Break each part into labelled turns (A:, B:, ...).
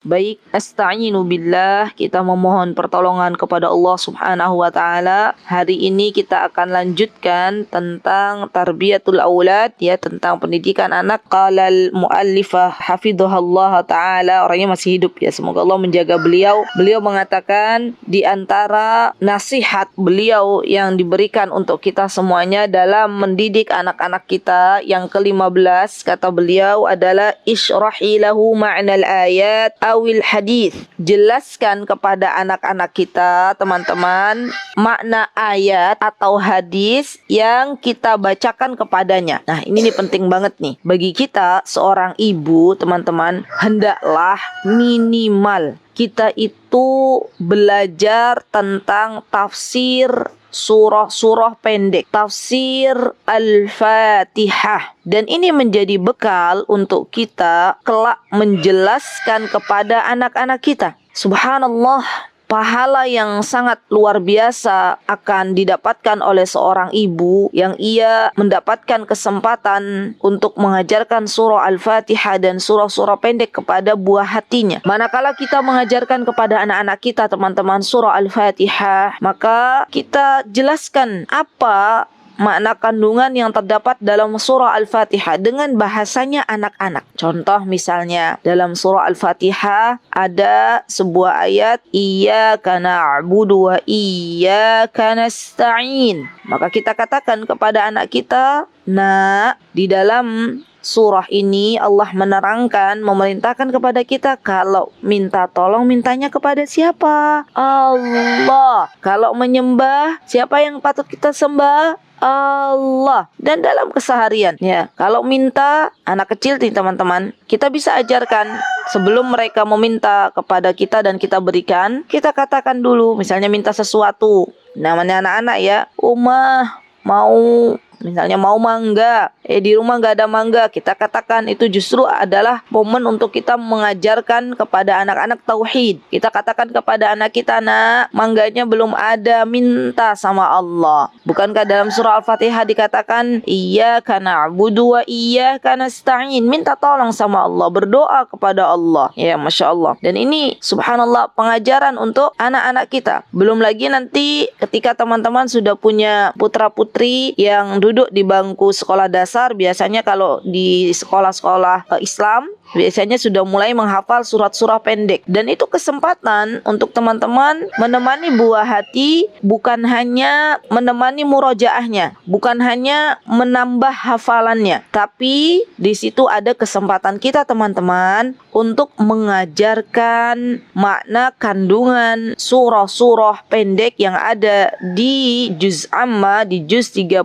A: Baik, nasta'inu billah, kita memohon pertolongan kepada Allah Subhanahu wa taala. Hari ini kita akan lanjutkan tentang tarbiyatul aulad, ya, tentang pendidikan anak. Qalal muallifah hafidhahallah taala, orangnya masih hidup ya, semoga Allah menjaga beliau. Beliau mengatakan di antara nasihat beliau yang diberikan untuk kita semuanya dalam mendidik anak-anak kita, yang ke-15 kata beliau adalah isyrahi lahu ma'nal ayat awil hadis. Jelaskan kepada anak-anak kita, teman-teman, makna ayat atau hadis yang kita bacakan kepadanya. Nah, ini nih penting banget nih. Bagi kita seorang ibu, teman-teman, hendaklah minimal kita itu belajar tentang tafsir surah-surah pendek, tafsir Al-Fatihah. Dan ini menjadi bekal untuk kita kelak menjelaskan kepada anak-anak kita. Subhanallah, pahala yang sangat luar biasa akan didapatkan oleh seorang ibu yang ia mendapatkan kesempatan untuk mengajarkan surah Al-Fatihah dan surah-surah pendek kepada buah hatinya. Manakala kita mengajarkan kepada anak-anak kita, teman-teman, surah Al-Fatihah, maka kita jelaskan apa makna kandungan yang terdapat dalam surah Al-Fatihah dengan bahasanya anak-anak. Contoh misalnya dalam surah Al-Fatihah ada sebuah ayat iyyaka na'budu wa iyyaka nasta'in. Maka kita katakan kepada anak kita, "Nak, di dalam surah ini Allah menerangkan, memerintahkan kepada kita kalau minta tolong mintanya kepada siapa? Allah. Kalau menyembah, siapa yang patut kita sembah? Allah." Dan dalam keseharian, ya, kalau minta anak kecil nih teman-teman, kita bisa ajarkan sebelum mereka meminta kepada kita dan kita berikan, kita katakan dulu, misalnya minta sesuatu, namanya anak-anak ya, Umah mau, misalnya mau mangga, di rumah nggak ada mangga, kita katakan itu justru adalah momen untuk kita mengajarkan kepada anak-anak tauhid. Kita katakan kepada anak kita, "Nak, mangganya belum ada, minta sama Allah." Bukankah dalam surah Al-Fatihah dikatakan iyyaka na'budu wa iyyaka nasta'in, minta tolong sama Allah, berdoa kepada Allah. Ya, Masya Allah. Dan ini subhanallah pengajaran untuk anak-anak kita. Belum lagi nanti ketika teman-teman sudah punya putra-putri yang duduk di bangku sekolah dasar, biasanya kalau di sekolah-sekolah Islam biasanya sudah mulai menghafal surat-surah pendek. Dan itu kesempatan untuk teman-teman menemani buah hati, bukan hanya menemani murojaahnya, bukan hanya menambah hafalannya, tapi di situ ada kesempatan kita teman-teman untuk mengajarkan makna kandungan surah-surah pendek yang ada di juz amma, di juz 30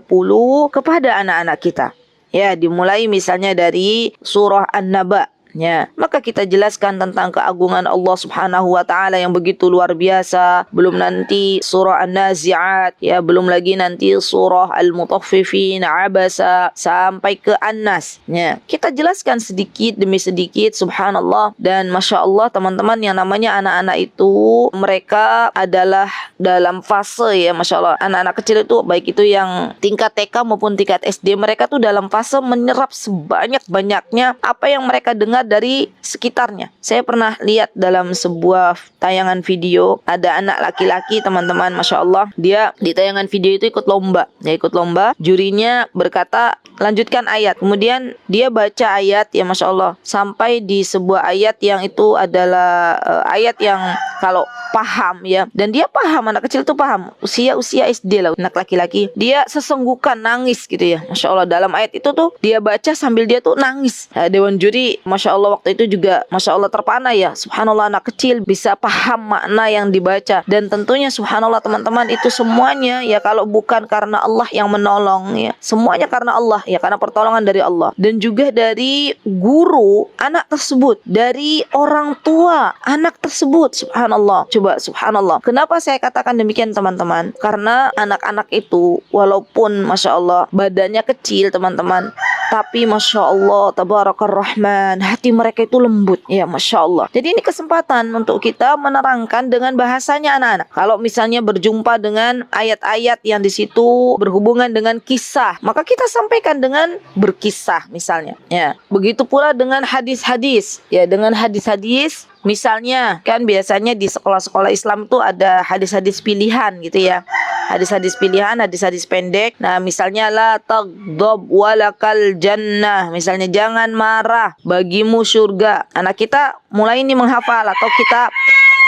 A: kepada anak-anak kita. Ya, dimulai misalnya dari surah An-Naba. Ya, maka kita jelaskan tentang keagungan Allah Subhanahu wa taala yang begitu luar biasa. Belum nanti surah An-Nazi'at, ya, belum lagi nanti surah Al-Mutaffifin, Abasa sampai ke An-Nas. Ya, kita jelaskan sedikit demi sedikit, subhanallah. Dan Masya Allah teman-teman, yang namanya anak-anak itu mereka adalah dalam fase, ya, Masya Allah, anak-anak kecil itu baik itu yang tingkat TK maupun tingkat SD, mereka tuh dalam fase menyerap sebanyak-banyaknya apa yang mereka dengar dari sekitarnya. Saya pernah lihat dalam sebuah tayangan video, ada anak laki-laki teman-teman, Masya Allah, dia di tayangan video itu ikut lomba. Dia ikut lomba, jurinya berkata lanjutkan ayat, kemudian dia baca ayat, ya Masya Allah, sampai di sebuah ayat yang itu adalah ayat yang kalau paham, ya, dan dia paham, anak kecil itu paham, usia SD lah, anak laki-laki, dia sesenggukan nangis gitu, ya Masya Allah. Dalam ayat itu tuh dia baca sambil dia tuh nangis. Dewan juri Masya Allah waktu itu juga Masya Allah terpana, ya subhanallah, anak kecil bisa paham makna yang dibaca. Dan tentunya subhanallah teman-teman, itu semuanya ya kalau bukan karena Allah yang menolong, ya semuanya karena Allah, ya karena pertolongan dari Allah, dan juga dari guru anak tersebut, dari orang tua anak tersebut. Subhanallah, coba subhanallah. Kenapa saya katakan demikian teman-teman? Karena anak-anak itu walaupun Masya Allah badannya kecil teman-teman, tapi Masya Allah tabarakar rahman, hati mereka itu lembut, ya Masya Allah. Jadi ini kesempatan untuk kita menerangkan dengan bahasanya anak-anak. Kalau misalnya berjumpa dengan ayat-ayat yang di situ berhubungan dengan kisah, maka kita sampaikan dengan berkisah misalnya, ya. Begitu pula dengan hadis-hadis, ya, dengan hadis-hadis Misalnya kan biasanya di sekolah-sekolah Islam tuh ada hadis-hadis pilihan gitu ya. Hadis-hadis pilihan, hadis-hadis pendek. Nah, misalnya la taghdab walakal jannah. Misalnya jangan marah, bagimu surga. Anak kita mulai ini menghafal atau kita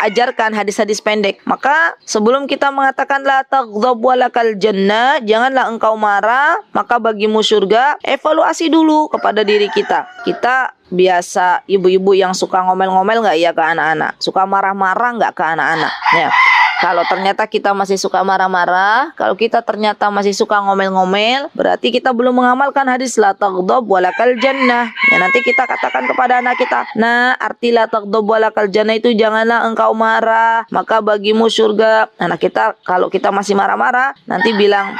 A: ajarkan hadis-hadis pendek. Maka sebelum kita mengatakan la taghdab walakal jannah, janganlah engkau marah, maka bagimu surga, evaluasi dulu kepada diri kita. Kita biasa ibu-ibu yang suka ngomel-ngomel nggak ya ke anak-anak? Suka marah-marah nggak ke anak-anak? Ya. Kalau ternyata kita masih suka marah-marah, kalau kita ternyata masih suka ngomel-ngomel, berarti kita belum mengamalkan hadis la taghdab walakal jannah. Ya, nanti kita katakan kepada anak kita, nah arti la taghdab walakal jannah itu janganlah engkau marah, maka bagimu surga. Anak kita kalau kita masih marah-marah, nanti bilang,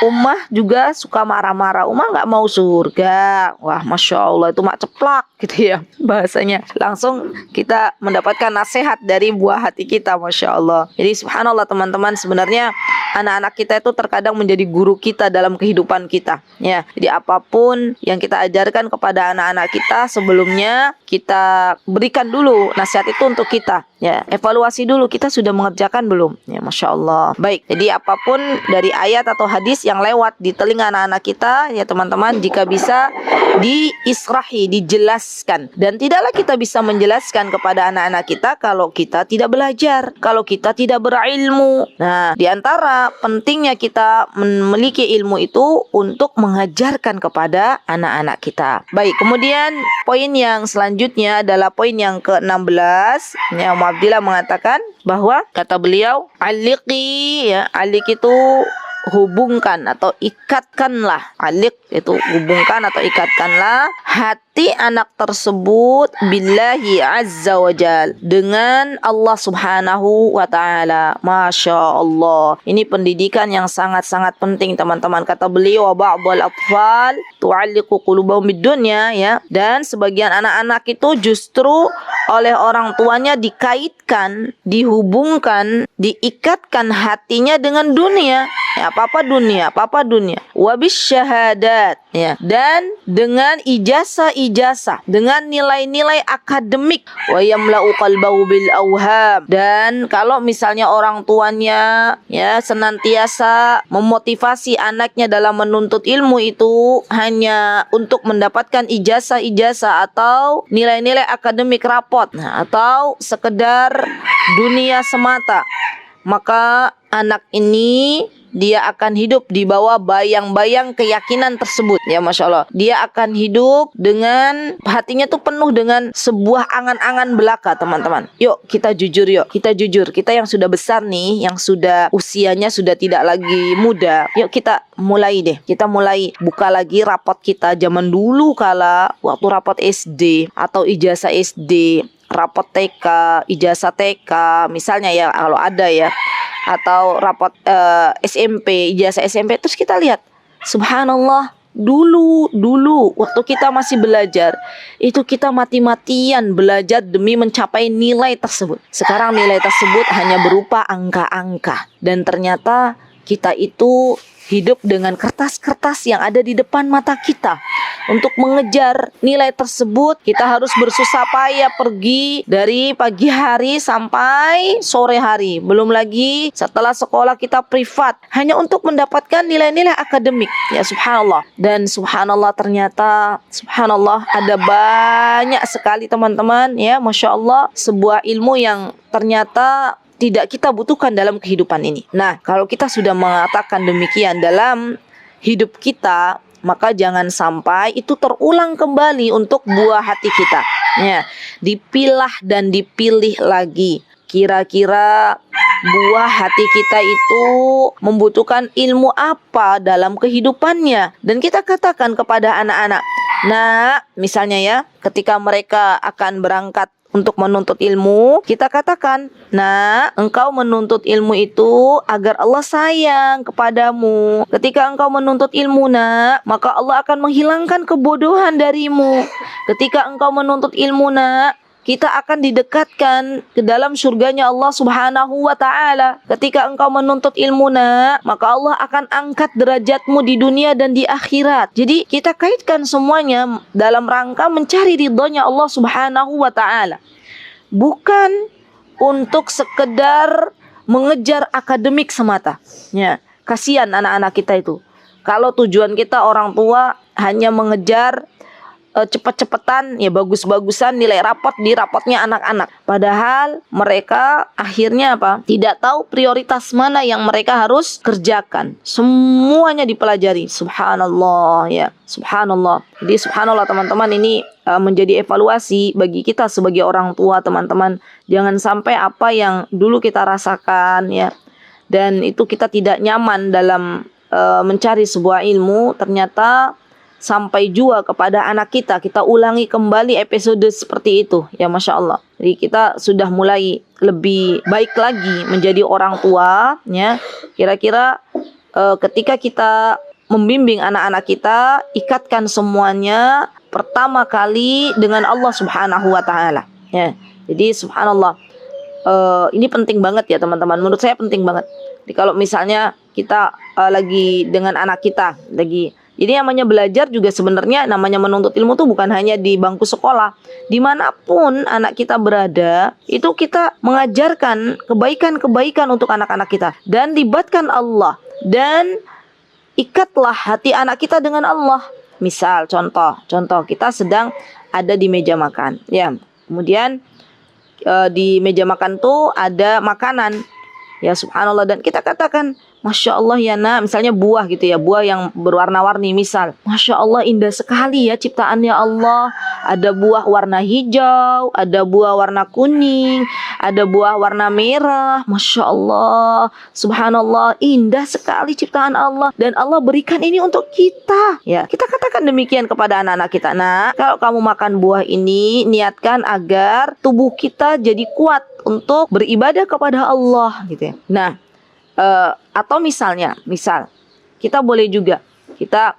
A: Ummah juga suka marah-marah, Ummah nggak mau surga. Wah, Masya Allah, itu mak ceplak gitu ya bahasanya. Langsung kita mendapatkan nasihat dari buah hati kita, Masya Allah. Jadi subhanallah teman-teman, sebenarnya anak-anak kita itu terkadang menjadi guru kita dalam kehidupan kita ya. Jadi apapun yang kita ajarkan kepada anak-anak kita, sebelumnya kita berikan dulu nasihat itu untuk kita ya. Evaluasi dulu, kita sudah mengerjakan belum ya. Masya Allah. Baik, jadi apapun dari ayat atau hadis yang lewat di telinga anak-anak kita ya teman-teman, jika bisa diisrahi, dijelaskan. Dan tidaklah kita bisa menjelaskan kepada anak-anak kita kalau kita tidak belajar, kalau kita tidak berilmu. Nah, di antara pentingnya kita memiliki ilmu itu untuk mengajarkan kepada anak-anak kita. Baik, kemudian poin yang selanjutnya adalah poin yang ke-16 ya. Abdillah mengatakan bahwa kata beliau, aliqi ya, alik itu hubungkan atau ikatkanlah. Alik itu hubungkan atau ikatkanlah hati anak tersebut billahi azza wa jal, dengan Allah subhanahu wa ta'ala. Masya Allah, ini pendidikan yang sangat-sangat penting teman-teman. Kata beliau, wa ba'dul atfal tu'alliqu qulubahum bidunya ya, dan sebagian anak-anak itu justru oleh orang tuanya dikaitkan, dihubungkan, diikatkan hatinya dengan dunia ya, apa-apa dunia, wabis syahadat ya, dan dengan ijazah, dengan nilai-nilai akademik, wa yamla'u qalbahu bil auham. Dan kalau misalnya orang tuanya ya senantiasa memotivasi anaknya dalam menuntut ilmu itu hanya untuk mendapatkan ijazah atau nilai-nilai akademik rapot, atau sekedar dunia semata, maka anak ini dia akan hidup di bawah bayang-bayang keyakinan tersebut ya. Masya Allah, dia akan hidup dengan hatinya tuh penuh dengan sebuah angan-angan belaka teman-teman. Yuk kita jujur, kita yang sudah besar nih, yang sudah usianya sudah tidak lagi muda, yuk kita mulai deh, kita mulai buka lagi rapot kita zaman dulu kala waktu rapot SD atau ijazah SD, rapot TK, ijazah TK misalnya ya kalau ada ya, atau rapot SMP, ijazah SMP. Terus kita lihat, subhanallah, dulu waktu kita masih belajar itu kita mati-matian belajar demi mencapai nilai tersebut. Sekarang nilai tersebut hanya berupa angka-angka, dan ternyata kita itu hidup dengan kertas-kertas yang ada di depan mata kita. Untuk mengejar nilai tersebut, kita harus bersusah payah pergi dari pagi hari sampai sore hari. Belum lagi setelah sekolah kita privat, hanya untuk mendapatkan nilai-nilai akademik. Ya subhanallah. Dan subhanallah, ternyata subhanallah ada banyak sekali teman-teman ya, Masya Allah, sebuah ilmu yang ternyata tidak kita butuhkan dalam kehidupan ini. Nah, kalau kita sudah mengatakan demikian dalam hidup kita, maka jangan sampai itu terulang kembali untuk buah hati kita. Ya, dipilah dan dipilih lagi. Kira-kira buah hati kita itu membutuhkan ilmu apa dalam kehidupannya. Dan kita katakan kepada anak-anak, nah, misalnya ya, ketika mereka akan berangkat untuk menuntut ilmu, kita katakan, nah, engkau menuntut ilmu itu agar Allah sayang kepadamu. Ketika engkau menuntut ilmu, nak, maka Allah akan menghilangkan kebodohan darimu. Ketika engkau menuntut ilmu, nak, kita akan didekatkan ke dalam surganya Allah subhanahu wa ta'ala. Ketika engkau menuntut ilmu, nak, maka Allah akan angkat derajatmu di dunia dan di akhirat. Jadi kita kaitkan semuanya dalam rangka mencari ridhonya Allah subhanahu wa ta'ala. bukan untuk sekedar mengejar akademik semata. Ya, kasihan anak-anak kita itu. Kalau tujuan kita orang tua hanya mengejar cepet-cepetan, ya bagus-bagusan nilai rapot di rapotnya anak-anak. Padahal mereka akhirnya apa? Tidak tahu prioritas mana yang mereka harus kerjakan. Semuanya dipelajari. Subhanallah ya. Subhanallah. Jadi subhanallah teman-teman, ini menjadi evaluasi bagi kita sebagai orang tua, teman-teman. Jangan sampai apa yang dulu kita rasakan ya, dan itu kita tidak nyaman dalam mencari sebuah ilmu, ternyata sampai jua kepada anak kita. Kita ulangi kembali episode seperti itu ya, Masya Allah. Jadi kita sudah mulai lebih baik lagi menjadi orang tua ya. Kira-kira ketika kita membimbing anak-anak kita, ikatkan semuanya pertama kali dengan Allah Subhanahu wa Ta'ala ya. Jadi subhanallah, ini penting banget ya teman-teman. Menurut saya penting banget. Jadi kalau misalnya kita lagi dengan anak kita jadi namanya belajar juga sebenarnya, namanya menuntut ilmu tuh bukan hanya di bangku sekolah. Dimanapun anak kita berada, itu kita mengajarkan kebaikan-kebaikan untuk anak-anak kita. Dan libatkan Allah. Dan ikatlah hati anak kita dengan Allah. Misal contoh kita sedang ada di meja makan ya. Kemudian di meja makan tuh ada makanan ya, subhanallah, dan kita katakan Masya Allah ya nak, misalnya buah gitu ya, buah yang berwarna-warni misal. Masya Allah indah sekali ya ciptaannya Allah. Ada buah warna hijau, ada buah warna kuning, ada buah warna merah. Masya Allah, subhanallah, indah sekali ciptaan Allah. Dan Allah berikan ini untuk kita. Ya, kita katakan demikian kepada anak-anak kita. Nah, kalau kamu makan buah ini, niatkan agar tubuh kita jadi kuat untuk beribadah kepada Allah gitu ya. Nah, atau misal kita boleh juga kita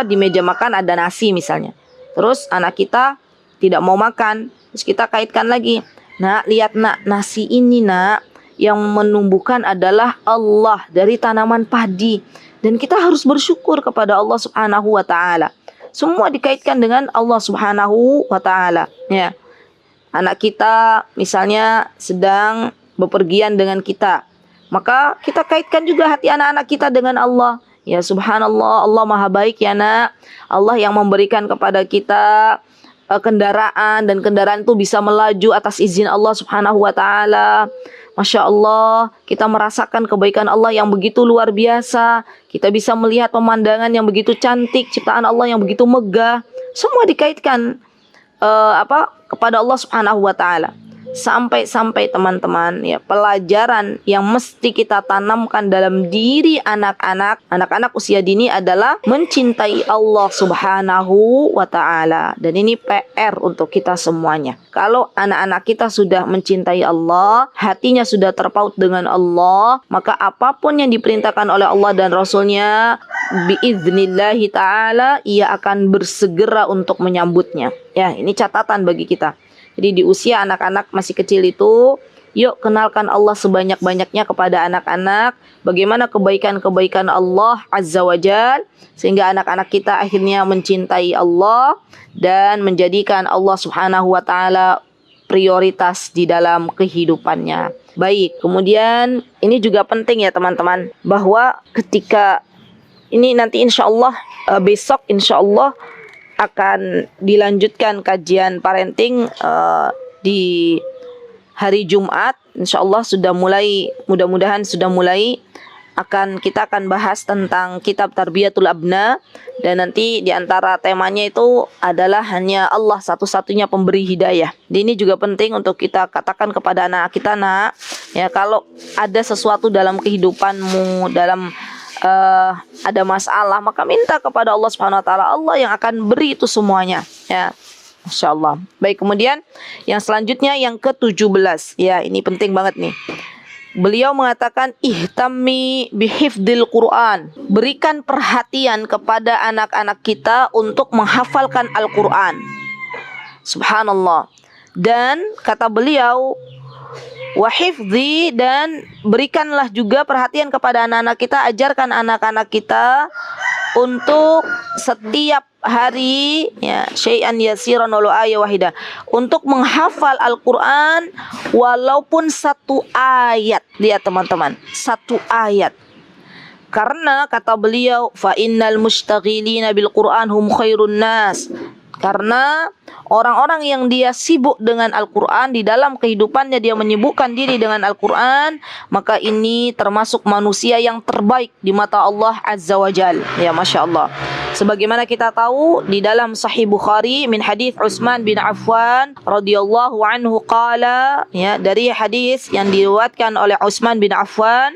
A: di meja makan ada nasi misalnya, terus anak kita tidak mau makan, terus kita kaitkan lagi, nak lihat nak, nasi ini nak yang menumbuhkan adalah Allah dari tanaman padi, dan kita harus bersyukur kepada Allah Subhanahu wa Ta'ala. Semua dikaitkan dengan Allah Subhanahu wa Ta'ala ya. Anak kita misalnya sedang bepergian dengan kita, maka kita kaitkan juga hati anak-anak kita dengan Allah. Ya subhanallah, Allah maha baik ya nak. Allah yang memberikan kepada kita kendaraan, dan kendaraan itu bisa melaju atas izin Allah Subhanahu wa Ta'ala. Masya Allah, kita merasakan kebaikan Allah yang begitu luar biasa. Kita bisa melihat pemandangan yang begitu cantik, ciptaan Allah yang begitu megah. Semua dikaitkan kepada Allah Subhanahu wa Ta'ala. Sampai teman-teman ya, pelajaran yang mesti kita tanamkan dalam diri anak-anak usia dini adalah mencintai Allah Subhanahu wa Ta'ala. Dan ini PR untuk kita semuanya. Kalau anak-anak kita sudah mencintai Allah, hatinya sudah terpaut dengan Allah, maka apapun yang diperintahkan oleh Allah dan Rasulnya, biiznillahi ta'ala, ia akan bersegera untuk menyambutnya. Ya, ini catatan bagi kita. Jadi di usia anak-anak masih kecil itu, yuk kenalkan Allah sebanyak-banyaknya kepada anak-anak. Bagaimana kebaikan-kebaikan Allah Azza wa Jal, sehingga anak-anak kita akhirnya mencintai Allah dan menjadikan Allah Subhanahu wa Ta'ala prioritas di dalam kehidupannya. Baik, kemudian ini juga penting ya teman-teman, bahwa ketika ini nanti insya Allah besok insya Allah akan dilanjutkan kajian parenting di hari Jumat. Insya Allah mudah-mudahan sudah mulai kita akan bahas tentang kitab Tarbiyatul Abna, dan nanti diantara temanya itu adalah hanya Allah satu-satunya pemberi hidayah. Dan ini juga penting untuk kita katakan kepada anak kita, nak ya, kalau ada sesuatu dalam kehidupanmu, dalam ada masalah, maka minta kepada Allah Subhanahu wa Ta'ala. Allah yang akan beri itu semuanya ya. Masya Allah. Baik, kemudian yang selanjutnya yang ke-17 ya, ini penting banget nih. Beliau mengatakan ihtammi bihifdzil Quran. Berikan perhatian kepada anak-anak kita untuk menghafalkan Al-Quran. Subhanallah. Dan kata beliau, wahifdzi, dan berikanlah juga perhatian kepada anak-anak kita, ajarkan anak-anak kita untuk setiap hari ya syai'an yasiran walau ayat wahidah, untuk menghafal Al-Qur'an walaupun satu ayat. Lihat teman-teman, satu ayat. Karena kata beliau, fa innal mustaghilina bil Qur'an hum khairun nas. Karena orang-orang yang dia sibuk dengan Al-Quran, di dalam kehidupannya dia menyibukkan diri dengan Al-Quran, maka ini termasuk manusia yang terbaik di mata Allah Azza wa Jal. Ya, Masya Allah. Sebagaimana kita tahu di dalam Sahih Bukhari min hadis Utsman bin Affan radhiyallahu anhu qala, ya, dari hadis yang diriwayatkan oleh Utsman bin Affan,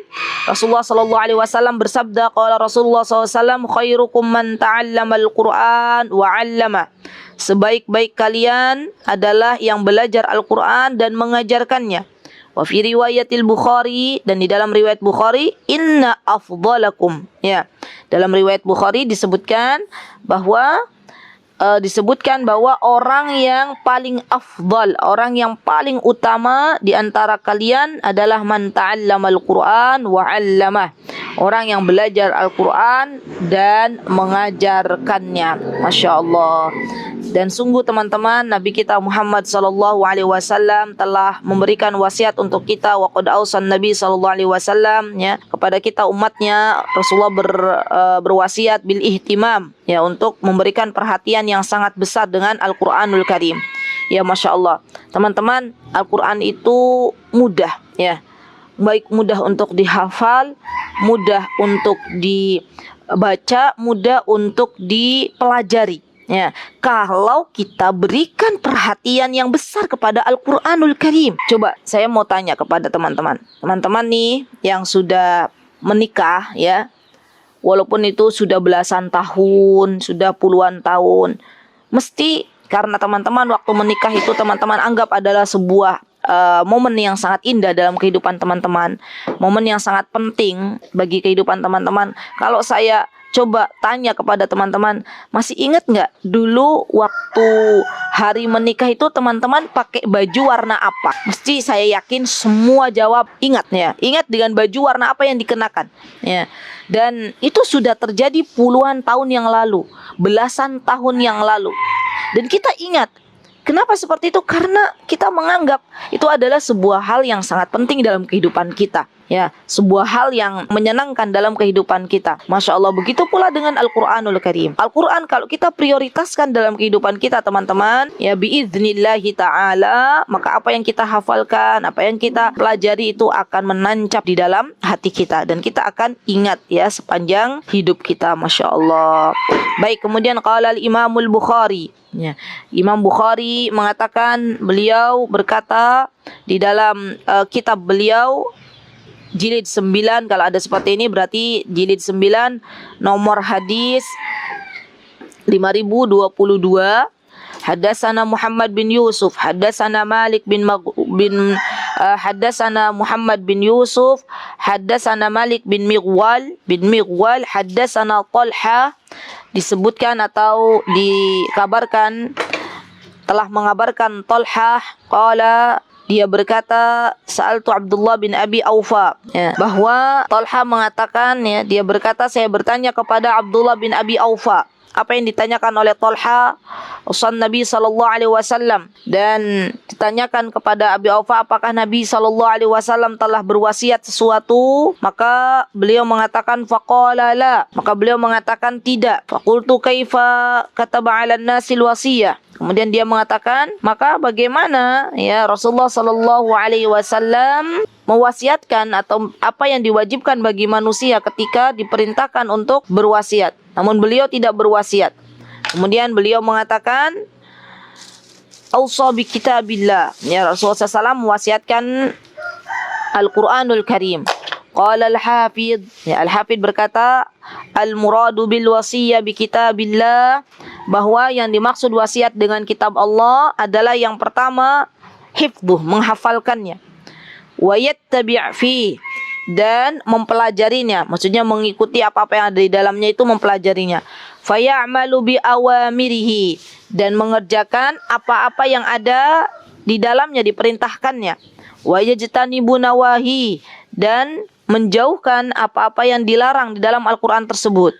A: Rasulullah sallallahu alaihi wasallam bersabda, qala Rasulullah sallallahu alaihi wasallam, khairukum man ta'allama al-Qur'an wa 'allama. Sebaik-baik kalian adalah yang belajar Al-Quran dan mengajarkannya. Wa fi riwayatil Bukhari, dan di dalam riwayat Bukhari, inna afdalakum. Ya, dalam riwayat Bukhari disebutkan bahwa orang yang paling afdal, orang yang paling utama di antara kalian adalah man ta'allamal Qur'an wa 'allamah. Orang yang belajar Al-Quran dan mengajarkannya. Masya Allah. Dan sungguh teman-teman, Nabi kita Muhammad sallallahu alaihi wasallam telah memberikan wasiat untuk kita, wa qad ausan Nabi sallallahu alaihi wasallam, ya, kepada kita umatnya. Rasulullah berwasiat bil ihtimam, ya, untuk memberikan perhatian yang sangat besar dengan Al-Qur'anul Karim. Ya, Masya Allah. Teman-teman, Al-Quran itu mudah, ya. Baik mudah untuk dihafal, mudah untuk dibaca, mudah untuk dipelajari. Ya, kalau kita berikan perhatian yang besar kepada Al-Quranul Karim. Coba saya mau tanya kepada teman-teman. Teman-teman nih yang sudah menikah, ya, walaupun itu sudah belasan tahun, sudah puluhan tahun, mesti karena teman-teman waktu menikah itu teman-teman anggap adalah sebuah momen yang sangat indah dalam kehidupan teman-teman, momen yang sangat penting bagi kehidupan teman-teman. Kalau saya coba tanya kepada teman-teman, masih ingat nggak dulu waktu hari menikah itu teman-teman pakai baju warna apa? Mesti saya yakin semua jawab ingat, ya. Ingat dengan baju warna apa yang dikenakan, ya. Dan itu sudah terjadi puluhan tahun yang lalu, belasan tahun yang lalu. Dan kita ingat. Kenapa seperti itu? Karena kita menganggap itu adalah sebuah hal yang sangat penting dalam kehidupan kita, ya, sebuah hal yang menyenangkan dalam kehidupan kita. Masya Allah. Begitu pula dengan Al-Quranul Karim. Al-Quran kalau kita prioritaskan dalam kehidupan kita teman-teman, ya, biidznillahi ta'ala, maka apa yang kita hafalkan, apa yang kita pelajari itu akan menancap di dalam hati kita, dan kita akan ingat, ya, sepanjang hidup kita. Masya Allah. Baik, kemudian qala al-Imamul Bukhari, ya, Imam Bukhari mengatakan, beliau berkata di dalam kitab beliau jilid 9, kalau ada seperti ini berarti jilid 9 nomor hadis 5022, Haddatsana Muhammad bin Yusuf, Haddatsana Malik Haddatsana Muhammad bin Yusuf, Haddatsana Malik bin Mighwal, Haddatsana Talha. Disebutkan atau dikabarkan, telah mengabarkan Talha, qala, dia berkata, sa'altu Abdullah bin Abi Aufa, ya, bahwa Talha mengatakan, ya, dia berkata, saya bertanya kepada Abdullah bin Abi Aufa. Apa yang ditanyakan oleh Talha? Usan Nabi sallallahu alaihi wasallam, dan ditanyakan kepada Abi Aufa, apakah Nabi sallallahu alaihi wasallam telah berwasiat sesuatu? Maka beliau mengatakan faqala la, maka beliau mengatakan tidak. Faqultu kaifa kataba 'alan nasil wasiyah. Kemudian dia mengatakan, maka bagaimana, ya, Rasulullah sallallahu alaihi wasallam mewasiatkan, atau apa yang diwajibkan bagi manusia ketika diperintahkan untuk berwasiat, namun beliau tidak berwasiat. Kemudian beliau mengatakan, ausa bi kitabillah, ya, Rasulullah SAW mewasiatkan Al-Quranul Karim. Qala al-Hafidh, ya, Al-Hafidh berkata, al-muradu bil wasiyah bi kitabillah, bahwa yang dimaksud wasiat dengan kitab Allah adalah yang pertama hifdhuh, menghafalkannya, wa yattabi' fi, dan mempelajarinya, maksudnya mengikuti apa-apa yang ada di dalamnya itu, mempelajarinya. Faya'malu bi awamirihi, dan mengerjakan apa-apa yang ada di dalamnya, diperintahkannya. Wa yajtanibu nawahi, dan menjauhkan apa-apa yang dilarang di dalam Al-Quran tersebut.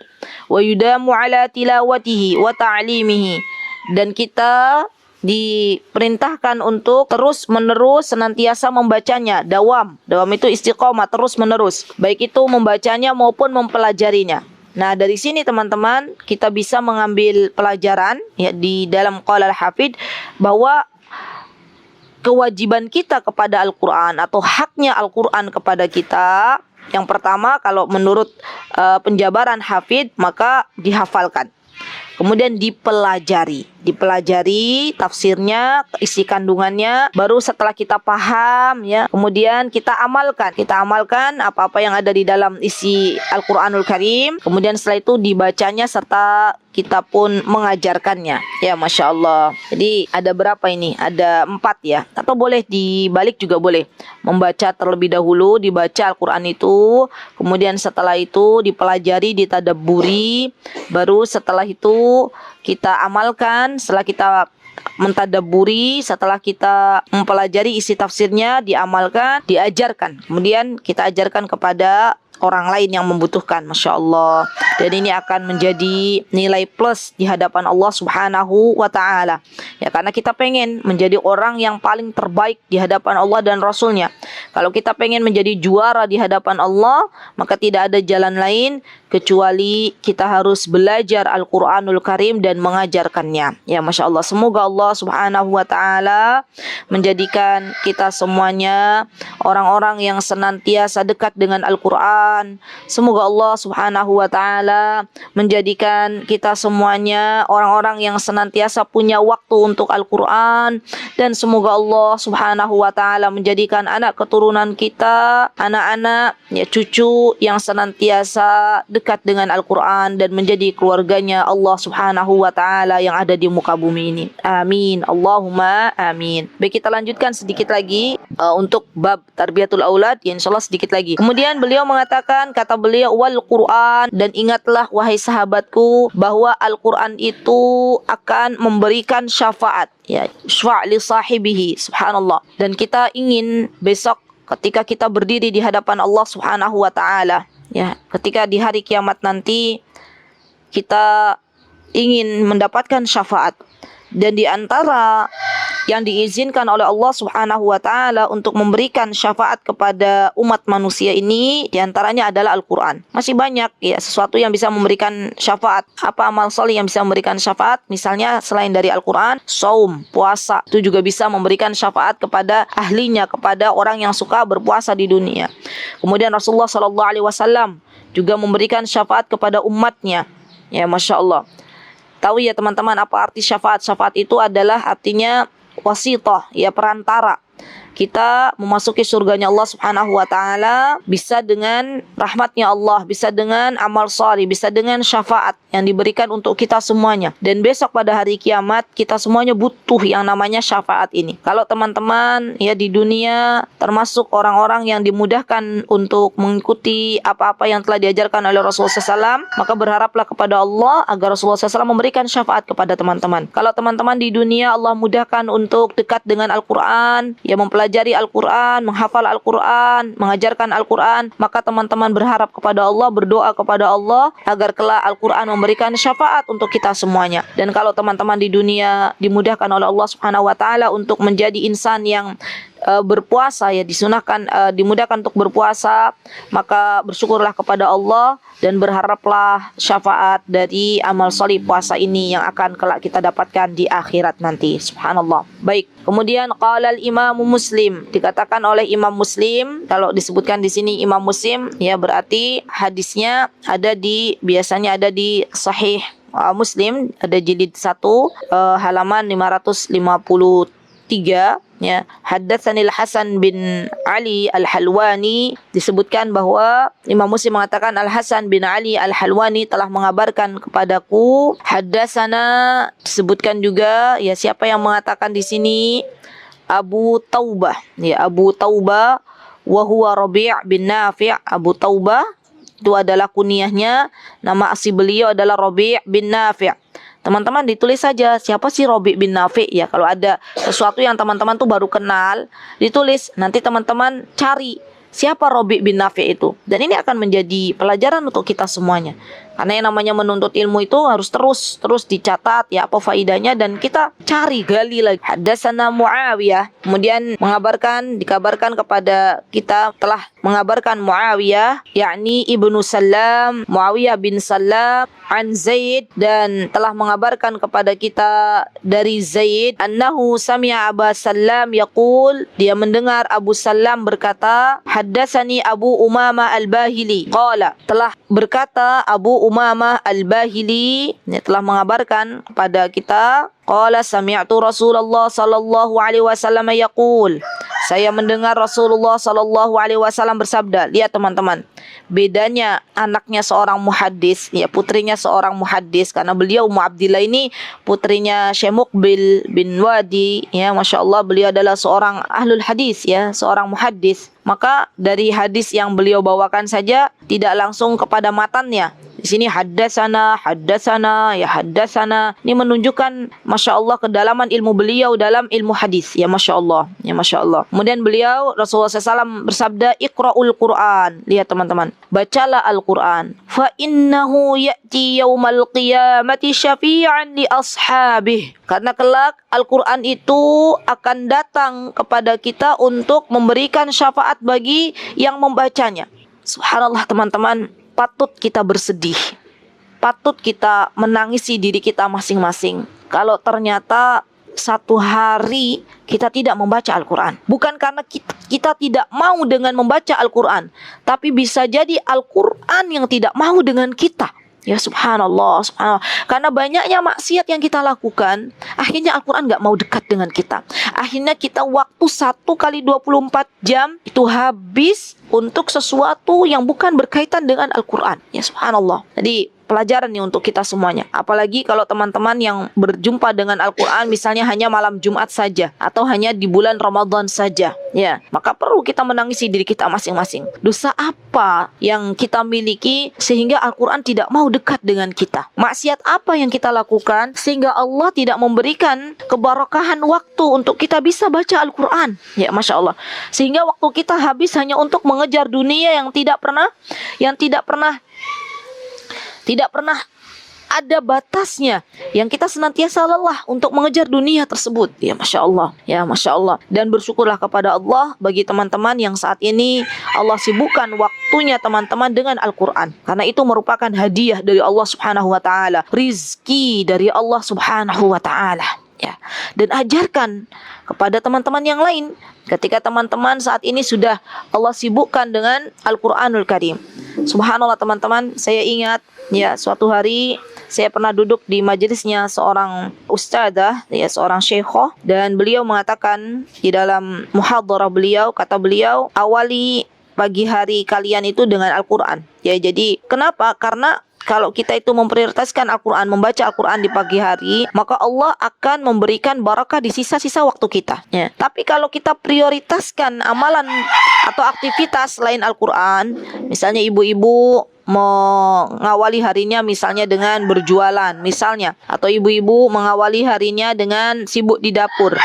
A: Wa yudamu ala tilawatihi wa ta'limihi. Dan kita diperintahkan untuk terus menerus senantiasa membacanya. Dawam itu istiqomah, terus menerus, baik itu membacanya maupun mempelajarinya. Nah, dari sini teman-teman kita bisa mengambil pelajaran ya di dalam qala al-hafidh bahwa kewajiban kita kepada Al-Quran atau haknya Al-Quran kepada kita, yang pertama kalau menurut penjabaran hafidh maka dihafalkan. Kemudian dipelajari tafsirnya, isi kandungannya, baru setelah kita paham ya, kemudian kita amalkan apa-apa yang ada di dalam isi Al-Quranul Karim. Kemudian setelah itu dibacanya serta kita pun mengajarkannya. Ya, Masya Allah. Jadi ada berapa ini? Ada 4 ya. Atau boleh dibalik juga boleh. Membaca terlebih dahulu, dibaca Al-Quran itu, kemudian setelah itu dipelajari, ditadabburi, baru setelah itu kita amalkan. Setelah kita mentadabburi, setelah kita mempelajari isi tafsirnya, diamalkan, diajarkan. Kemudian kita ajarkan kepada orang lain yang membutuhkan. Masya Allah. Dan ini akan menjadi nilai plus di hadapan Allah Subhanahu wa ta'ala. Ya, karena kita pengen menjadi orang yang paling terbaik di hadapan Allah dan Rasulnya. Kalau kita pengen menjadi juara di hadapan Allah, maka tidak ada jalan lain kecuali kita harus belajar Al-Quranul Karim dan mengajarkannya. Ya, Masya Allah. Semoga Allah Subhanahu wa ta'ala menjadikan kita semuanya orang-orang yang senantiasa dekat dengan Al-Quran. Semoga Allah Subhanahu wa ta'ala menjadikan kita semuanya orang-orang yang senantiasa punya waktu untuk Al-Quran. Dan semoga Allah Subhanahu wa ta'ala menjadikan anak keturunan kita, anak-anak, ya, cucu yang senantiasa dekat dengan Al-Quran dan menjadi keluarganya Allah Subhanahu wa ta'ala yang ada di muka bumi ini. Amin. Allahumma amin. Baik, kita lanjutkan sedikit lagi untuk bab tarbiyatul aulad, ya, insyaallah sedikit lagi. Kemudian beliau mengatakan, kata beliau, wal Quran, dan ingatlah wahai sahabatku bahwa Al-Quran itu akan memberikan syafaat, ya, syafa' li sahibihi, subhanallah. Dan kita ingin besok ketika kita berdiri di hadapan Allah Subhanahu wa ta'ala, ya, ketika di hari kiamat nanti kita ingin mendapatkan syafaat. Dan di antara yang diizinkan oleh Allah Subhanahu wa ta'ala untuk memberikan syafaat kepada umat manusia ini, di antaranya adalah Al-Quran. Masih banyak ya sesuatu yang bisa memberikan syafaat. Apa amal soleh yang bisa memberikan syafaat? Misalnya selain dari Al-Quran, saum, puasa, itu juga bisa memberikan syafaat kepada ahlinya, kepada orang yang suka berpuasa di dunia. Kemudian Rasulullah SAW juga memberikan syafaat kepada umatnya. Ya, Masya Allah. Tahu ya teman-teman apa arti syafaat? Syafaat itu adalah artinya wasithah, ya, perantara. Kita memasuki surganya Allah Subhanahu wa ta'ala bisa dengan rahmatnya Allah, bisa dengan amal salih, bisa dengan syafaat yang diberikan untuk kita semuanya. Dan besok pada hari kiamat kita semuanya butuh yang namanya syafaat ini. Kalau teman-teman ya di dunia termasuk orang-orang yang dimudahkan untuk mengikuti apa-apa yang telah diajarkan oleh Rasulullah SAW, maka berharaplah kepada Allah agar Rasulullah SAW memberikan syafaat kepada teman-teman. Kalau teman-teman di dunia Allah mudahkan untuk dekat dengan Al-Quran, ya, mempelajari Al-Quran, menghafal Al-Quran, mengajarkan Al-Quran, maka teman-teman berharap kepada Allah, berdoa kepada Allah agar kelak Al-Quran memberikan syafaat untuk kita semuanya. Dan kalau teman-teman di dunia dimudahkan oleh Allah Subhanahu wa ta'ala untuk menjadi insan yang berpuasa, ya, disunahkan, dimudahkan untuk berpuasa, maka bersyukurlah kepada Allah dan berharaplah syafaat dari amal solih puasa ini yang akan kelak kita dapatkan di akhirat nanti. Subhanallah. Baik, kemudian qala al-Imam Muslim, dikatakan oleh Imam Muslim. Kalau disebutkan di sini Imam Muslim, ya berarti hadisnya biasanya ada di Sahih Muslim, ada jilid 1 halaman 553. Ya, Haddatsanil Hasan bin Ali Al-Halwani, disebutkan bahwa Imam Muslim mengatakan Al-Hasan bin Ali Al-Halwani telah mengabarkan kepadaku. Haddatsana, disebutkan juga, ya, siapa yang mengatakan di sini? Abu Taubah, ya, Abu Taubah wa huwa Rabi' bin Nafi'. Abu Taubah itu adalah kunyahnya, nama asli beliau adalah Rabi' bin Nafi'. Teman-teman ditulis saja siapa sih Rabi' bin Nafi', ya. Kalau ada sesuatu yang teman-teman tuh baru kenal, ditulis. Nanti teman-teman cari Siapa Rabi' bin Nafi' itu? Dan ini akan menjadi pelajaran untuk kita semuanya. Karena yang namanya menuntut ilmu itu harus terus dicatat ya apa faidahnya, dan kita cari gali lagi. Haddatsana Muawiyah, kemudian dikabarkan kepada kita telah mengabarkan Muawiyah yakni Ibnu Salam, Muawiyah bin Salam an Zaid, dan telah mengabarkan kepada kita dari Zaid annahu sami'a Aba Salam yaqul, dia mendengar Abu Salam berkata, haddatsani Abu Umamah Al-Bahili qala, telah berkata Abu Umamah Al-Bahili, ini telah mengabarkan kepada kita, qala sami'tu Rasulullah sallallahu alaihi wasallam yaqul, saya mendengar Rasulullah sallallahu alaihi wasallam bersabda. Lihat teman-teman, bedanya anaknya seorang muhaddis, ya putrinya seorang muhaddis, karena beliau Ummu Abdillah ini putrinya Syekh Muqbil bin Wadi, ya Masya Allah, beliau adalah seorang ahlul hadis, ya seorang muhaddis. Maka dari hadis yang beliau bawakan saja tidak langsung kepada matannya. Di sini haddatsana, ya haddatsana. Ini menunjukkan Masya Allah kedalaman ilmu beliau dalam ilmu hadis. Ya Masya Allah, ya Masya Allah. Kemudian beliau Rasulullah SAW bersabda, Iqra'ul Quran. Lihat teman-teman, bacalah Al-Quran. Fa innahu ya'ti yaumal qiyamati syafi'an li ashabih. Karena kelak Al-Quran itu akan datang kepada kita untuk memberikan syafaat bagi yang membacanya. Subhanallah teman-teman, patut kita bersedih, patut kita menangisi diri kita masing-masing kalau ternyata satu hari kita tidak membaca Al-Quran. Bukan karena kita tidak mau dengan membaca Al-Quran, tapi bisa jadi Al-Quran yang tidak mau dengan kita. Ya subhanallah, subhanallah. Karena banyaknya maksiat yang kita lakukan, akhirnya Al-Quran gak mau dekat dengan kita. Akhirnya kita waktu 1 kali 24 jam itu habis untuk sesuatu yang bukan berkaitan dengan Al-Quran. Ya subhanallah. Jadi pelajaran nih untuk kita semuanya. Apalagi kalau teman-teman yang berjumpa dengan Al-Quran misalnya hanya malam Jumat saja, atau hanya di bulan Ramadan saja, ya, maka perlu kita menangisi diri kita masing-masing. Dosa apa yang kita miliki sehingga Al-Quran tidak mau dekat dengan kita? Maksiat apa yang kita lakukan sehingga Allah tidak memberikan keberkahan waktu untuk kita bisa baca Al-Quran? Ya Masya Allah. Sehingga waktu kita habis hanya untuk mengejar dunia yang tidak pernah ada batasnya, yang kita senantiasa lelah untuk mengejar dunia tersebut. Ya Masya Allah, ya Masya Allah. Dan bersyukurlah kepada Allah bagi teman-teman yang saat ini Allah sibukkan waktunya teman-teman dengan Al-Quran, karena itu merupakan hadiah dari Allah Subhanahu wa Ta'ala, rizki dari Allah Subhanahu wa Ta'ala. Ya. Dan ajarkan kepada teman-teman yang lain ketika teman-teman saat ini sudah Allah sibukkan dengan Al-Quranul Karim. Subhanallah teman-teman, saya ingat ya suatu hari saya pernah duduk di majelisnya seorang ustadzah, ya seorang syekhoh, dan beliau mengatakan di dalam muhadharah beliau, kata beliau, awali pagi hari kalian itu dengan Al-Quran. Ya, jadi kenapa? Karena kalau kita itu memprioritaskan Al-Quran, membaca Al-Quran di pagi hari, maka Allah akan memberikan barakah di sisa-sisa waktu kita. Ya. Tapi kalau kita prioritaskan amalan atau aktivitas selain Al-Quran, misalnya ibu-ibu mengawali harinya misalnya dengan berjualan misalnya, atau ibu-ibu mengawali harinya dengan sibuk di dapur,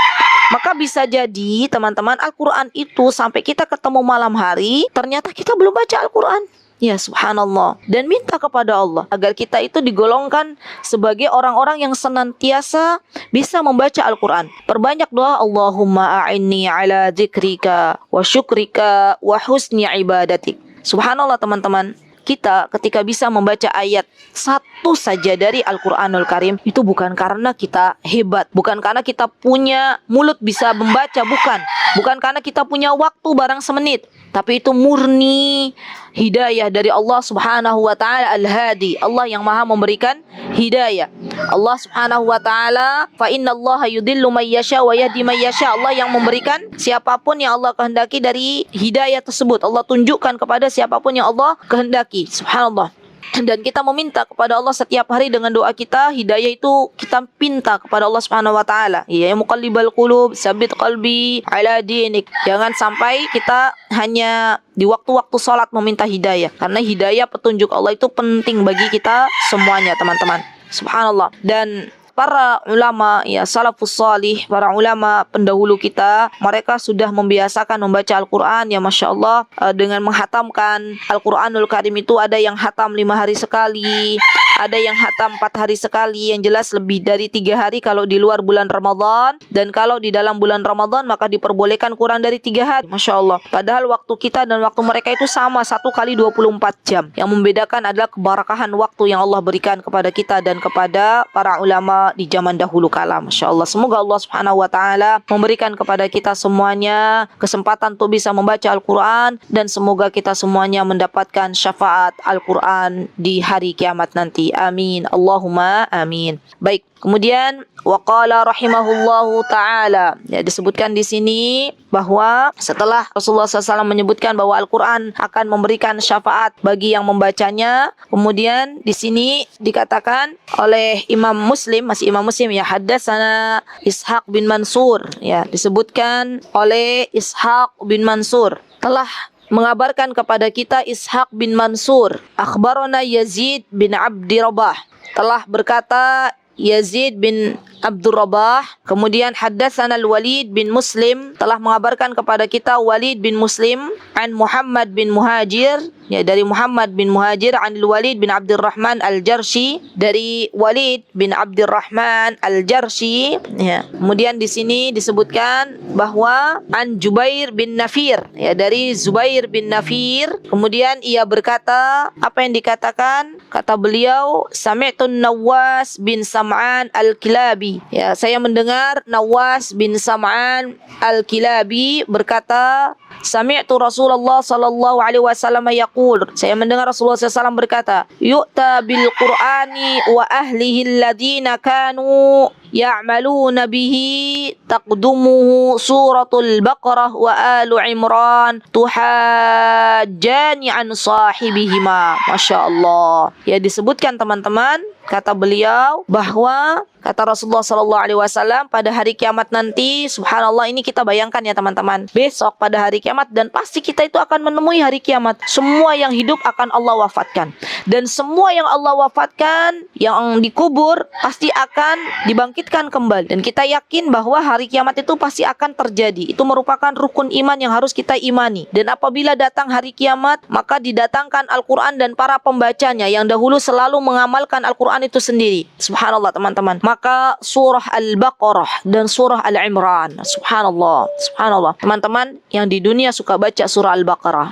A: maka bisa jadi teman-teman Al-Quran itu sampai kita ketemu malam hari ternyata kita belum baca Al-Quran. Ya subhanallah. Dan minta kepada Allah agar kita itu digolongkan sebagai orang-orang yang senantiasa bisa membaca Al-Quran. Perbanyak doa, Allahumma a'inni ala dzikrika wa syukrika wa husni ibadatik. Subhanallah teman-teman, kita ketika bisa membaca ayat satu saja dari Al-Quranul Karim, itu bukan karena kita hebat, bukan karena kita punya mulut bisa membaca, bukan karena kita punya waktu barang semenit, tapi itu murni hidayah dari Allah Subhanahu wa Ta'ala Al-Hadi, Allah yang maha memberikan hidayah. Allah Subhanahu wa Ta'ala, fa innallaha yudillu may yasha wa yahdi may yasha, Allah yang memberikan siapapun yang Allah kehendaki dari hidayah tersebut. Allah tunjukkan kepada siapapun yang Allah kehendaki. Subhanallah. Dan kita meminta kepada Allah setiap hari dengan doa kita, hidayah itu kita pinta kepada Allah Subhanahu wa Ta'ala. Ya muqallibal qulub, sabit qalbi ala dinik. Jangan sampai kita hanya di waktu-waktu salat meminta hidayah, karena hidayah petunjuk Allah itu penting bagi kita semuanya teman-teman. Subhanallah. Dan para ulama ya salafus salih, para ulama pendahulu kita, mereka sudah membiasakan membaca Al-Quran ya Masya Allah, dengan menghatamkan Al-Quranul Karim. Itu ada yang hatam 5 hari sekali, ada yang hatam 4 hari sekali, yang jelas lebih dari 3 hari kalau di luar bulan Ramadan, dan kalau di dalam bulan Ramadan maka diperbolehkan kurang dari 3 hari. Masya Allah. Padahal waktu kita dan waktu mereka itu sama, 1 kali 24 jam. Yang membedakan adalah keberkahan waktu yang Allah berikan kepada kita dan kepada para ulama di zaman dahulu kala. Masya Allah. Semoga Allah Subhanahu wa Ta'ala memberikan kepada kita semuanya kesempatan untuk bisa membaca Al-Quran, dan semoga kita semuanya mendapatkan syafaat Al-Quran di hari kiamat nanti. Amin. Allahumma amin. Baik. Kemudian waqala rahimahullahu taala, ya, disebutkan di sini bahwa setelah Rasulullah SAW menyebutkan bahwa Al-Quran akan memberikan syafaat bagi yang membacanya, kemudian di sini dikatakan oleh Imam Muslim, masih Imam Muslim ya, haddatsana Ishaq bin Mansur, ya, disebutkan oleh Ishaq bin Mansur telah mengabarkan kepada kita Ishaq bin Mansur, akhbarana Yazid bin Abdi Rabah, telah berkata Yazid bin Abdul Rabah. Kemudian haddatsana Al-Walid bin Muslim, telah mengabarkan kepada kita Walid bin Muslim an Muhammad bin Muhajir, ya, dari Muhammad bin Muhajir, an Al-Walid bin Abdurrahman Al-Jarshi, dari Walid bin Abdurrahman Al-Jarshi, ya. Kemudian di sini disebutkan bahwa an Jubair bin Nafir, ya, dari Zubair bin Nafir. Kemudian ia berkata, apa yang dikatakan? Kata beliau, sami'tun Nawas bin Sam'an Al-Kilabi, ya, saya mendengar Nawas bin Sam'an Al-Kilabi berkata, sami'tu Rasulullah sallallahu alaihi wasallam yaqul, saya mendengar Rasulullah SAW berkata, yu'ta bil Qur'ani wa ahlihi alladhina kanu ya'maluna bihi taqdumuhu suratul Baqarah wa alu Imran tuhajjani an sahibihima. Masya Allah. Ya, disebutkan teman-teman, kata beliau bahwa kata Rasulullah SAW, pada hari kiamat nanti, subhanallah, ini kita bayangkan ya teman-teman, besok pada hari kiamat, dan pasti kita itu akan menemui hari kiamat. Semua yang hidup akan Allah wafatkan, dan semua yang Allah wafatkan, yang dikubur pasti akan dibangkitkan kembali. Dan kita yakin bahwa hari kiamat itu pasti akan terjadi. Itu merupakan rukun iman yang harus kita imani. Dan apabila datang hari kiamat, maka didatangkan Al-Quran dan para pembacanya yang dahulu selalu mengamalkan Al-Quran itu sendiri. Subhanallah teman-teman. Maka surah Al-Baqarah dan surah Al-Imran, subhanallah, subhanallah. Teman-teman yang di dunia suka baca surah Al-Baqarah,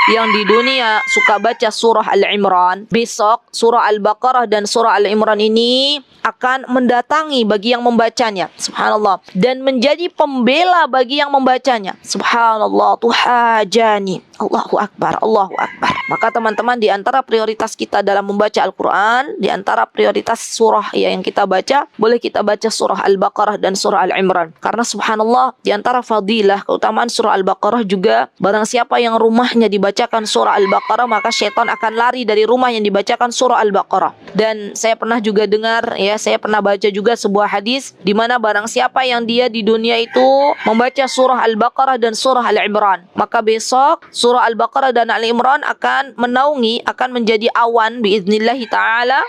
A: yang di dunia suka baca surah Al-Imran, besok surah Al-Baqarah dan surah Al-Imran ini akan mendatangi bagi yang membacanya, subhanallah, dan menjadi pembela bagi yang membacanya, subhanallah, tuhajani. Allahu Akbar, Allahu Akbar. Maka teman-teman, di antara prioritas kita dalam membaca Al-Quran, di antara prioritas surah ya yang kita baca, boleh kita baca surah Al-Baqarah dan surah Al-Imran. Karena subhanallah, di antara fadilah, keutamaan surah Al-Baqarah juga, barang siapa yang rumahnya dibacakan surah Al-Baqarah, maka syaitan akan lari dari rumah yang dibacakan surah Al-Baqarah. Dan saya pernah juga dengar, ya, saya pernah baca juga sebuah hadis, di mana barang siapa yang dia di dunia itu membaca surah Al-Baqarah dan surah Al-Imran, maka besok surah Al-Baqarah dan Al-Imran akan menaungi, akan menjadi awan biiznillahi ta'ala,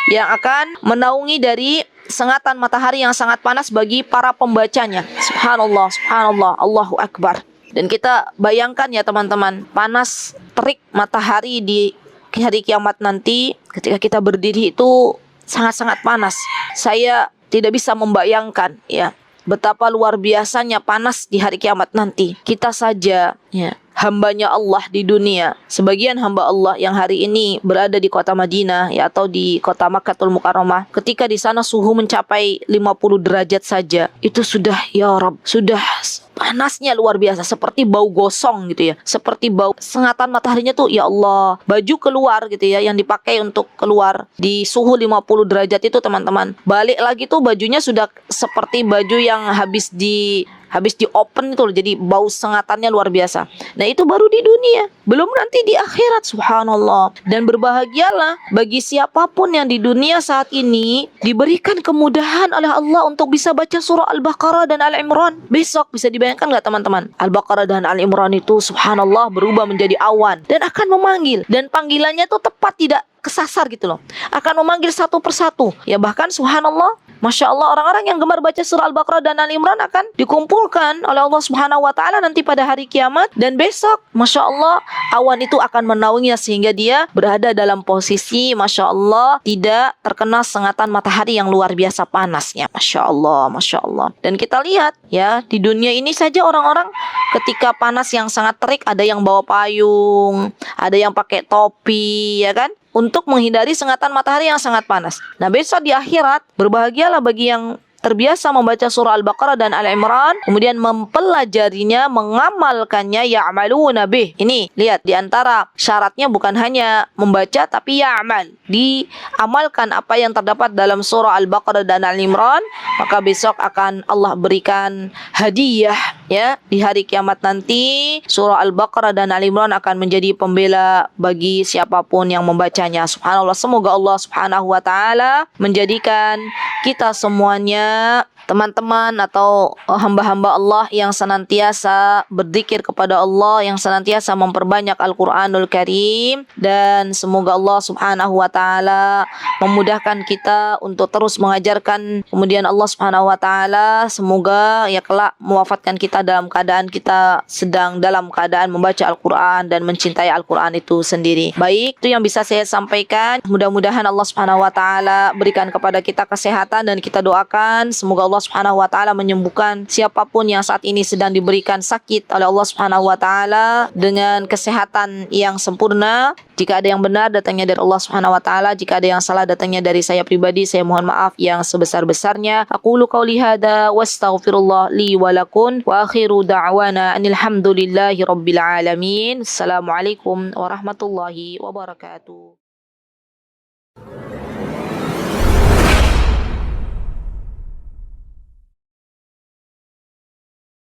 A: yang akan menaungi dari sengatan matahari yang sangat panas bagi para pembacanya. Subhanallah, subhanallah, Allahu Akbar. Dan kita bayangkan ya teman-teman, panas terik matahari di hari kiamat nanti, ketika kita berdiri itu sangat-sangat panas. Saya tidak bisa membayangkan ya betapa luar biasanya panas di hari kiamat nanti. Kita saja ya, hambanya Allah di dunia, sebagian hamba Allah yang hari ini berada di kota Madinah ya, atau di kota Makkatul Mukarramah, ketika di sana suhu mencapai 50 derajat saja, itu sudah ya Rabb, sudah panasnya luar biasa, seperti bau gosong gitu ya, seperti bau sengatan mataharinya tuh ya Allah. Baju keluar gitu ya, yang dipakai untuk keluar di suhu 50 derajat itu teman-teman, balik lagi tuh bajunya sudah seperti baju yang habis di open itu loh, jadi bau sengatannya luar biasa. Nah itu baru di dunia, belum nanti di akhirat, subhanallah. Dan berbahagialah bagi siapapun yang di dunia saat ini diberikan kemudahan oleh Allah untuk bisa baca surah Al-Baqarah dan Al-Imran. Besok bisa dibayangkan gak teman-teman, Al-Baqarah dan Al-Imran itu subhanallah berubah menjadi awan dan akan memanggil, dan panggilannya itu tepat, tidak kesasar gitu loh. Akan memanggil satu persatu. Ya bahkan subhanallah, Masya Allah, orang-orang yang gemar baca surah Al-Baqarah dan Al-Imran akan dikumpulkan oleh Allah Subhanahu wa Ta'ala nanti pada hari kiamat. Dan besok, Masya Allah, awan itu akan menaunginya sehingga dia berada dalam posisi, Masya Allah, tidak terkena sengatan matahari yang luar biasa panasnya. Masya Allah, Masya Allah. Dan kita lihat ya, di dunia ini saja orang-orang ketika panas yang sangat terik, ada yang bawa payung, ada yang pakai topi, ya kan? Untuk menghindari sengatan matahari yang sangat panas. Nah, besok di akhirat, berbahagialah bagi yang terbiasa membaca surah Al-Baqarah dan Al-Imran, kemudian mempelajarinya, mengamalkannya, ya'maluna bih. Ini, lihat, di antara syaratnya bukan hanya membaca, tapi ya'mal. Diamalkan apa yang terdapat dalam surah Al-Baqarah dan Al-Imran, maka besok akan Allah berikan hadiah, ya. Di hari kiamat nanti, surah Al-Baqarah dan Al-Imran akan menjadi pembela bagi siapapun yang membacanya. Subhanallah, semoga Allah Subhanahu wa Ta'ala menjadikan kita semuanya teman-teman atau hamba-hamba Allah yang senantiasa berzikir kepada Allah, yang senantiasa memperbanyak Al-Quranul Karim, dan semoga Allah Subhanahu wa Ta'ala memudahkan kita untuk terus mengajarkan. Kemudian Allah Subhanahu wa Ta'ala semoga ya kelak mewafatkan kita dalam keadaan kita sedang dalam keadaan membaca Al-Quran dan mencintai Al-Quran itu sendiri. Baik, itu yang bisa saya sampaikan. Mudah-mudahan Allah Subhanahu wa Ta'ala berikan kepada kita kesehatan, dan kita doakan semoga Allah Subhanahu wa Ta'ala menyembuhkan siapapun yang saat ini sedang diberikan sakit oleh Allah Subhanahu wa Ta'ala dengan kesehatan yang sempurna. Jika ada yang benar, datangnya dari Allah Subhanahu wa Ta'ala. Jika ada yang salah, datangnya dari saya pribadi. Saya mohon maaf yang sebesar-besarnya. Aqulu qauli hadza wastaghfirullah li wa lakum wa akhiru da'wana anil hamdulillahi rabbil alamin. Assalamualaikum warahmatullahi wabarakatuh.